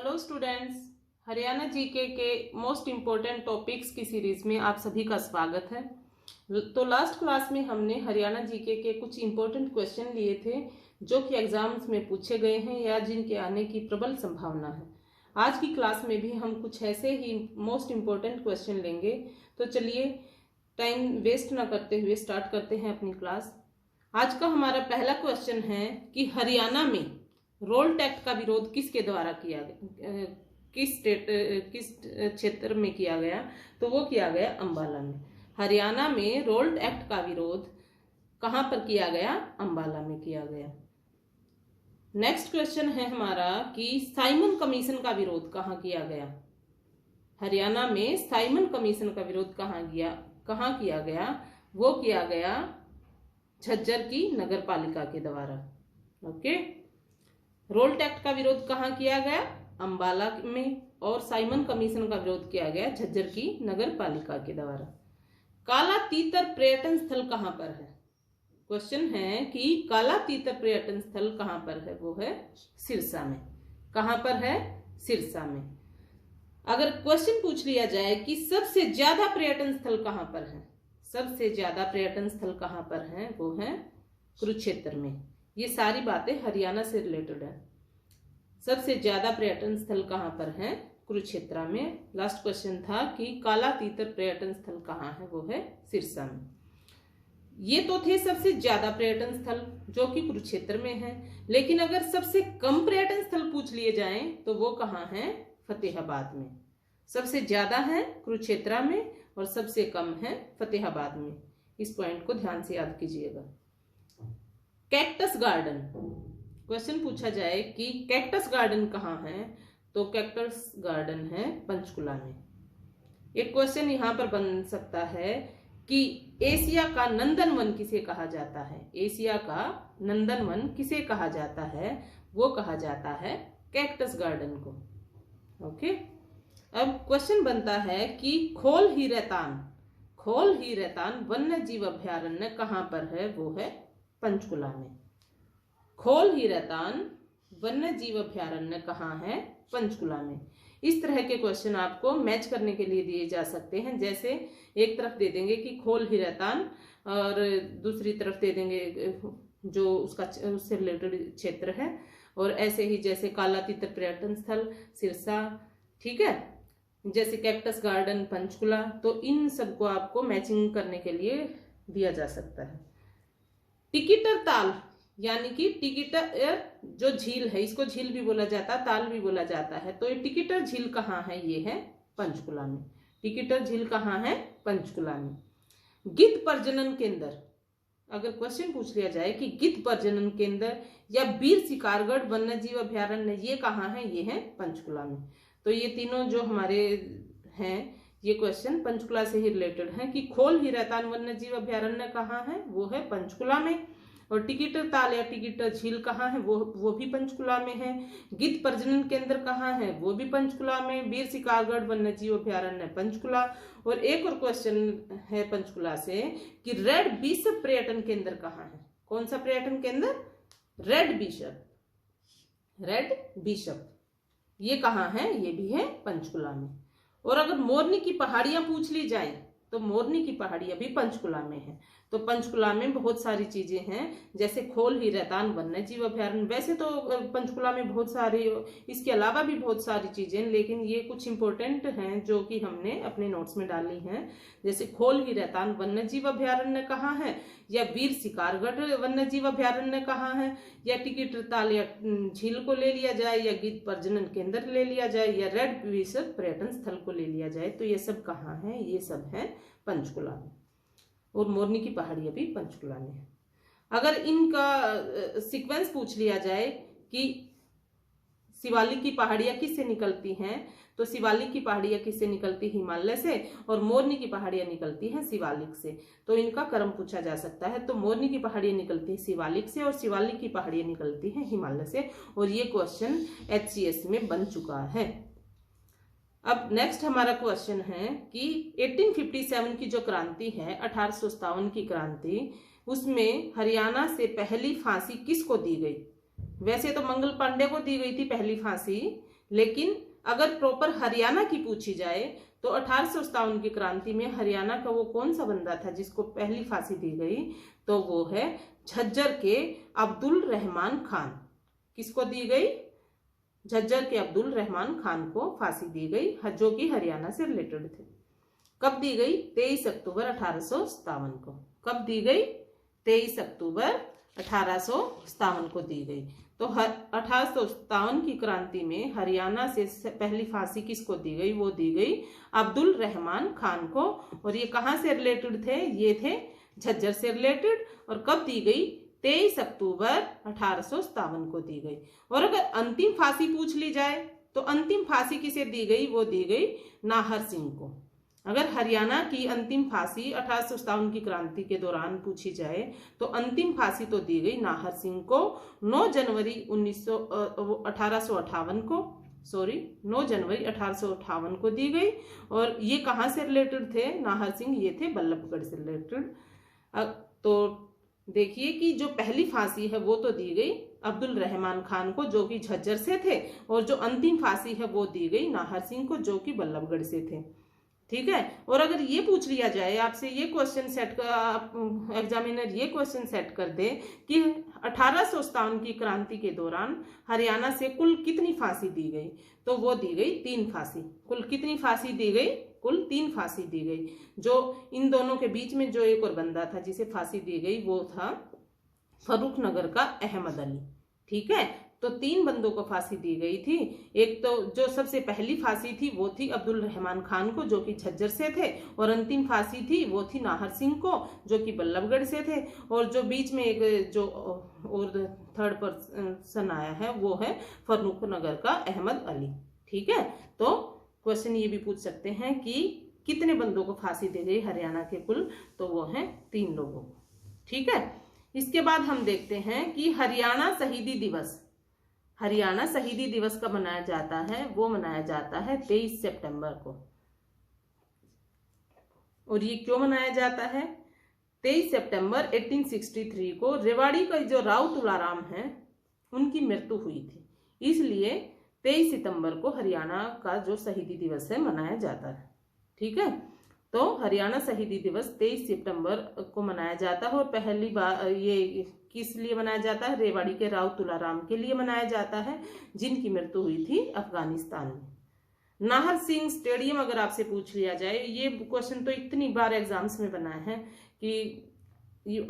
Hello students, Haryana GK के most important topics की series में आप सभी का स्वागत है। तो लास्ट क्लास में हमने हरियाणा जीके के कुछ इम्पोर्टेंट क्वेश्चन लिए थे जो कि एग्जाम्स में पूछे गए हैं या जिनके आने की प्रबल संभावना है। आज की क्लास में भी हम कुछ ऐसे ही मोस्ट इम्पोर्टेंट क्वेश्चन लेंगे। तो चलिए टाइम वेस्ट ना करते हुए स्टार्ट करते हैं अपनी क्लास। आज का हमारा पहला क्वेश्चन है कि हरियाणा में रोल्ट एक्ट का विरोध किसके द्वारा किया गया, किस क्षेत्र में किया गया? तो वो किया गया अंबाला में। हरियाणा में रोल्ट एक्ट का विरोध कहां पर किया गया? अंबाला में किया गया। नेक्स्ट क्वेश्चन है हमारा कि साइमन कमीशन का विरोध कहां किया गया? हरियाणा में साइमन कमीशन का विरोध कहां किया गया? वो किया गया झज्जर की नगर पालिका के द्वारा। ओके, रोल्ट एक्ट का विरोध कहां किया गया? अंबाला में। और साइमन कमीशन का विरोध किया गया झज्जर की नगर पालिका के द्वारा। काला तीतर पर्यटन स्थल कहां पर है? क्वेश्चन है कि काला तीतर पर्यटन स्थल कहां पर है? वो है सिरसा में। कहां पर है? सिरसा में। अगर क्वेश्चन पूछ लिया जाए कि सबसे ज्यादा पर्यटन स्थल कहां पर है, सबसे ज्यादा पर्यटन स्थल कहां पर है? वो है कुरुक्षेत्र में। ये सारी बातें हरियाणा से रिलेटेड है। सबसे ज्यादा पर्यटन स्थल कहां पर है? कुरुक्षेत्र में। लास्ट क्वेश्चन था कि काला तीतर पर्यटन स्थल कहां है? वो है सिरसा में। ये तो थे सबसे ज्यादा पर्यटन स्थल जो कि कुरुक्षेत्र में है। लेकिन अगर सबसे कम पर्यटन स्थल पूछ लिए जाएं तो वो कहां है? फतेहाबाद में। सबसे ज्यादा है कुरुक्षेत्र में और सबसे कम है फतेहाबाद में। इस पॉइंट को ध्यान से याद कीजिएगा। कैक्टस गार्डन, क्वेश्चन पूछा जाए कि कैक्टस गार्डन कहाँ है? तो कैक्टस गार्डन है पंचकुला में। एक क्वेश्चन यहाँ पर बन सकता है कि एशिया का नंदनवन किसे कहा जाता है? एशिया का नंदनवन किसे कहा जाता है? वो कहा जाता है कैक्टस गार्डन को। ओके, अब क्वेश्चन बनता है कि खोल ही रैतान वन्य जीव अभ्यारण्य कहाँ पर है? वो है पंचकुला में। खोल ही रैतान वन्य जीव अभ्यारण्य कहाँ है? पंचकुला में। इस तरह के क्वेश्चन आपको मैच करने के लिए दिए जा सकते हैं। जैसे एक तरफ दे देंगे कि खोल ही रैतान और दूसरी तरफ दे देंगे जो उससे रिलेटेड क्षेत्र है। और ऐसे ही जैसे काला तीतर पर्यटन स्थल सिरसा, ठीक है, जैसे कैक्टस गार्डन पंचकुला। तो इन सबको आपको मैचिंग करने के लिए दिया जा सकता है। टिकिटर ताल यानी कि टिकिटर जो झील है, इसको झील भी बोला जाता है, ताल भी बोला जाता है। तो ये टिकिटर झील कहाँ है? ये है पंचकुला में। टिकिटर झील कहाँ है? पंचकुला में। गिद्ध प्रजनन केंद्र, अगर क्वेश्चन पूछ लिया जाए कि गिद्ध प्रजनन केंद्र या वीर शिकारगढ़ वन्य जीव अभ्यारण्य ये कहाँ है? ये है पंचकुला में। तो ये तीनों जो हमारे हैं ये क्वेश्चन पंचकुला से ही रिलेटेड है कि खोल ही रैतान वन्य जीव अभ्यारण्य कहाँ है? वो है पंचकुला में। और टिकिटर ताल या टिकिटर झील कहाँ है? वो भी पंचकुला में है। गिद्ध प्रजनन केंद्र कहाँ है? वो भी पंचकुला में। वीर शिकारगढ़ वन्य जीव अभ्यारण्य पंचकुला। और एक और क्वेश्चन है पंचकुला से कि रेड बिशप पर्यटन केंद्र कहाँ है? कौन सा पर्यटन केंद्र? रेड बिशप ये कहाँ है? ये भी है पंचकुला में। और अगर मोरनी की पहाड़ियां पूछ ली जाए तो मोरनी की पहाड़ियां भी पंचकुला में है। तो पंचकुला में बहुत सारी चीजें हैं, जैसे खोल ही रैतान वन्य जीव अभ्यारण्य। वैसे तो पंचकुला में बहुत सारी, इसके अलावा भी बहुत सारी चीजें, लेकिन ये कुछ इंपॉर्टेंट हैं जो कि हमने अपने नोट्स में डाली हैं। जैसे खोल ही रैतान वन्य जीव अभ्यारण्य कहाँ है, या वीर शिकारगढ़ वन्य जीव अभ्यारण्य कहाँ है, या टिकिटर ताल या झील को ले लिया जाए, या गिद्ध प्रजनन केंद्र ले लिया जाए, या रेड बिशप पर्यटन स्थल को ले लिया जाए। तो ये सब कहाँ है? ये सब है पंचकुला में। और मोरनी की पहाड़ियां भी पंचकुला में है। अगर इनका सीक्वेंस पूछ लिया जाए कि शिवालिक की पहाड़ियां किससे निकलती हैं, तो शिवालिक की पहाड़ियां किससे निकलती? हिमालय से। और मोरनी की पहाड़ियां निकलती हैं शिवालिक से। तो इनका क्रम पूछा जा सकता है। तो मोरनी की पहाड़ियां निकलती है शिवालिक से और शिवालिक की पहाड़ियां निकलती हैं हिमालय से। और ये क्वेश्चन HCS में बन चुका है। अब नेक्स्ट हमारा क्वेश्चन है कि 1857 की जो क्रांति है, 1857 की क्रांति, उसमें हरियाणा से पहली फांसी किसको दी गई? वैसे तो मंगल पांडे को दी गई थी पहली फांसी, लेकिन अगर प्रॉपर हरियाणा की पूछी जाए तो 1857 की क्रांति में हरियाणा का वो कौन सा बंदा था जिसको पहली फांसी दी गई, तो वो है झज्जर के अब्दुल रहमान खान। किसको दी गई? झज्जर के अब्दुल रहमान खान को फांसी दी गई, जो कि हरियाणा से रिलेटेड थे। कब दी गई? 23 अक्टूबर 1857 को। कब दी गई? 23 अक्टूबर 1857 को दी गई। तो 1857 की क्रांति में हरियाणा से पहली फांसी किसको दी गई? वो दी गई अब्दुल रहमान खान को। और ये कहाँ से रिलेटेड थे? ये थे झज्जर से रिलेटेड। और कब दी गई? 23 अक्टूबर 1857 को दी गई। और अगर अंतिम फांसी पूछ ली जाए तो अंतिम फांसी किसे दी गई? वो दी गई नाहर सिंह को। अगर हरियाणा की अंतिम फांसी 1857 की क्रांति के दौरान पूछी जाए तो अंतिम फांसी तो दी गई नाहर सिंह को 9 जनवरी 1858 को, 9 जनवरी 1858 को दी गई। और ये कहाँ से रिलेटेड थे नाहर सिंह? ये थे बल्लभगढ़ से रिलेटेड। तो देखिए कि जो पहली फांसी है वो तो दी गई अब्दुल रहमान खान को जो कि झज्जर से थे, और जो अंतिम फांसी है वो दी गई नाहर सिंह को जो कि बल्लभगढ़ से थे। ठीक है। और अगर ये पूछ लिया जाए आपसे, ये क्वेश्चन सेट कर, एग्जामिनर ये क्वेश्चन सेट कर दे कि 1857 की क्रांति के दौरान हरियाणा से कुल कितनी फांसी दी गई, तो वो दी गई 3 फांसी। कुल कितनी फांसी दी गई? कुल 3 फांसी दी गई। जो इन दोनों के बीच में जो एक और बंदा था जिसे फांसी दी गई वो था फर्रुखनगर का अहमद अली। ठीक है। तो 3 बंदों को फांसी दी गई थी। एक तो जो सबसे पहली फांसी थी वो थी अब्दुल रहमान खान को जो कि झज्जर से थे, और अंतिम फांसी थी वो थी नाहर सिंह को जो कि बल्लभगढ़ से थे। और जो बीच में एक जो और थर्ड पर्सन आया है वो है फर्रुखनगर का अहमद अली। ठीक है। तो क्वेश्चन ये भी पूछ सकते हैं कि कितने बंदों को फांसी दी गई हरियाणा के कुल, तो वो है 3 लोगों को। ठीक है। इसके बाद हम देखते हैं कि हरियाणा शहीदी दिवस, हरियाणा शहीदी दिवस कब मनाया जाता है? वो मनाया जाता है 23 सितंबर को। और ये क्यों मनाया जाता है? 23 सितंबर 1863 को रेवाड़ी का जो राव तुलाराम है उनकी मृत्यु हुई थी, इसलिए 23 सितंबर को हरियाणा का जो शहीदी दिवस है मनाया जाता है। ठीक है। तो हरियाणा शहीदी दिवस 23 सितंबर को मनाया जाता है। और पहली बार ये किस लिए मनाया जाता है? रेवाड़ी के राव तुलाराम के लिए मनाया जाता है जिनकी मृत्यु हुई थी अफगानिस्तान में। नाहर सिंह स्टेडियम अगर आपसे पूछ लिया जाए, ये क्वेश्चन तो इतनी बार एग्जाम्स में बना है कि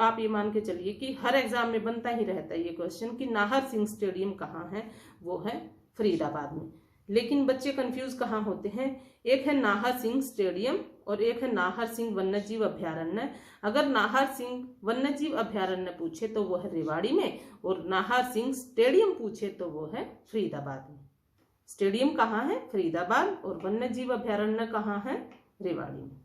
आप ये मान के चलिए कि हर एग्जाम में बनता ही रहता है ये क्वेश्चन कि नाहर सिंह स्टेडियम कहाँ है? वो है फरीदाबाद में। लेकिन बच्चे कंफ्यूज कहाँ होते हैं? एक है नाहर सिंह स्टेडियम और एक है नाहर सिंह वन्यजीव अभ्यारण्य। अगर नाहर सिंह वन्यजीव अभ्यारण्य पूछे तो वो है रेवाड़ी में, और नाहर सिंह स्टेडियम पूछे तो वो है फरीदाबाद में। स्टेडियम कहाँ है? फरीदाबाद। और वन्यजीव अभ्यारण्य कहाँ है? रेवाड़ी में।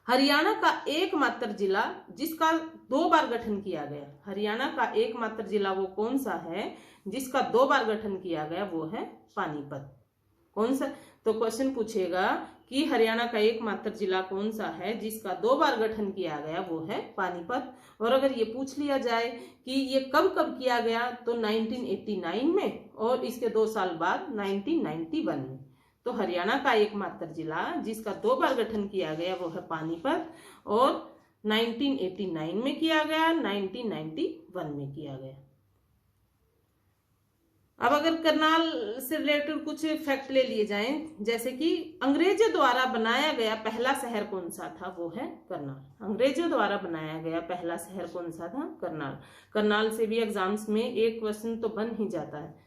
हरियाणा का एकमात्र जिला जिसका 2 बार गठन किया गया, हरियाणा का एकमात्र जिला वो कौन सा है जिसका 2 बार गठन किया गया? वो है पानीपत। कौन सा? तो क्वेश्चन पूछेगा कि हरियाणा का एकमात्र जिला कौन सा है जिसका 2 बार गठन किया गया? वो है पानीपत। और अगर ये पूछ लिया जाए कि ये कब कब किया गया, तो 1989 में, और इसके 2 साल बाद 1991 में। तो हरियाणा का एकमात्र जिला जिसका 2 बार गठन किया गया वो है पानीपत, और 1989 में किया गया, 1991 में किया गया। अब अगर करनाल से रिलेटेड कुछ फैक्ट ले लिए जाएं, जैसे कि अंग्रेजों द्वारा बनाया गया पहला शहर कौन सा था? वो है करनाल। अंग्रेजों द्वारा बनाया गया पहला शहर कौन सा था? करनाल। करनाल से भी एग्जाम्स में एक क्वेश्चन तो बन ही जाता है।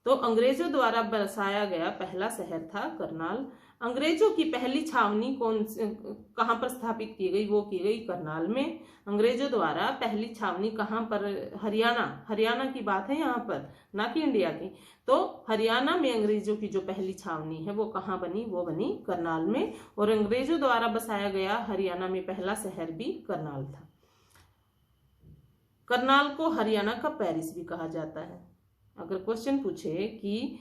तो अंग्रेजों द्वारा बसाया गया पहला शहर था करनाल। अंग्रेजों की पहली छावनी कहाँ पर स्थापित की गई? वो की गई करनाल में। अंग्रेजों द्वारा पहली छावनी कहाँ पर? हरियाणा की बात है यहाँ पर, ना कि इंडिया की। तो हरियाणा में अंग्रेजों की जो पहली छावनी है वो कहाँ बनी? वो बनी करनाल में। और अंग्रेजों द्वारा बसाया गया हरियाणा में पहला शहर भी करनाल था। करनाल को हरियाणा का पेरिस भी कहा जाता है। अगर क्वेश्चन पूछे कि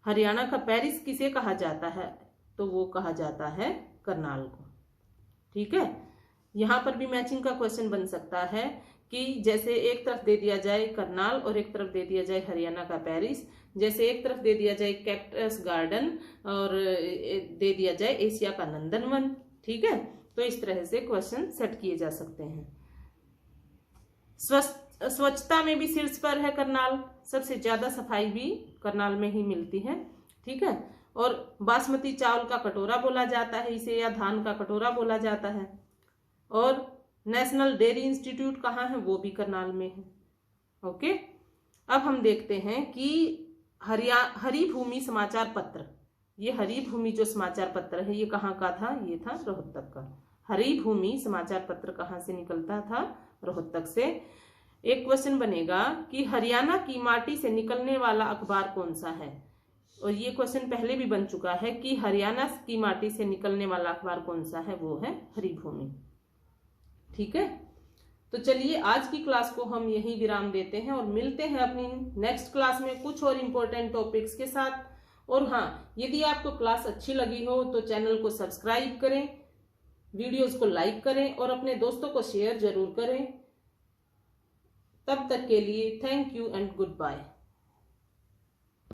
हरियाणा का पेरिस किसे कहा जाता है, तो वो कहा जाता है करनाल को। ठीक है। यहाँ पर भी मैचिंग का क्वेश्चन बन सकता है कि जैसे एक तरफ दे दिया जाए करनाल और एक तरफ दे दिया जाए हरियाणा का पेरिस, जैसे एक तरफ दे दिया जाए कैक्टस गार्डन और दे दिया जाए एशिया का नंदनवन। ठीक है, तो इस तरह से क्वेश्चन सेट किए जा सकते हैं। स्वच्छता में भी शीर्ष पर है करनाल, सबसे ज्यादा सफाई भी करनाल में ही मिलती है। ठीक है, और बासमती चावल का कटोरा बोला जाता है इसे, या धान का कटोरा बोला जाता है। और नेशनल डेयरी इंस्टीट्यूट कहाँ है, वो भी करनाल में है। ओके, अब हम देखते हैं कि हरी भूमि समाचार पत्र, ये हरी भूमि जो समाचार पत्र है ये कहाँ का था, ये था रोहतक का। हरी भूमि समाचार पत्र कहाँ से निकलता था, रोहतक से। एक क्वेश्चन बनेगा कि हरियाणा की माटी से निकलने वाला अखबार कौन सा है, और ये क्वेश्चन पहले भी बन चुका है कि हरियाणा की माटी से निकलने वाला अखबार कौन सा है, वो है हरी भूमि। ठीक है, तो चलिए आज की क्लास को हम यहीं विराम देते हैं और मिलते हैं अपनी नेक्स्ट क्लास में कुछ और इम्पोर्टेंट टॉपिक्स के साथ। और हाँ, यदि आपको क्लास अच्छी लगी हो तो चैनल को सब्सक्राइब करें, वीडियोस को लाइक करें और अपने दोस्तों को शेयर जरूर करें। तब तक के लिए thank you and good bye.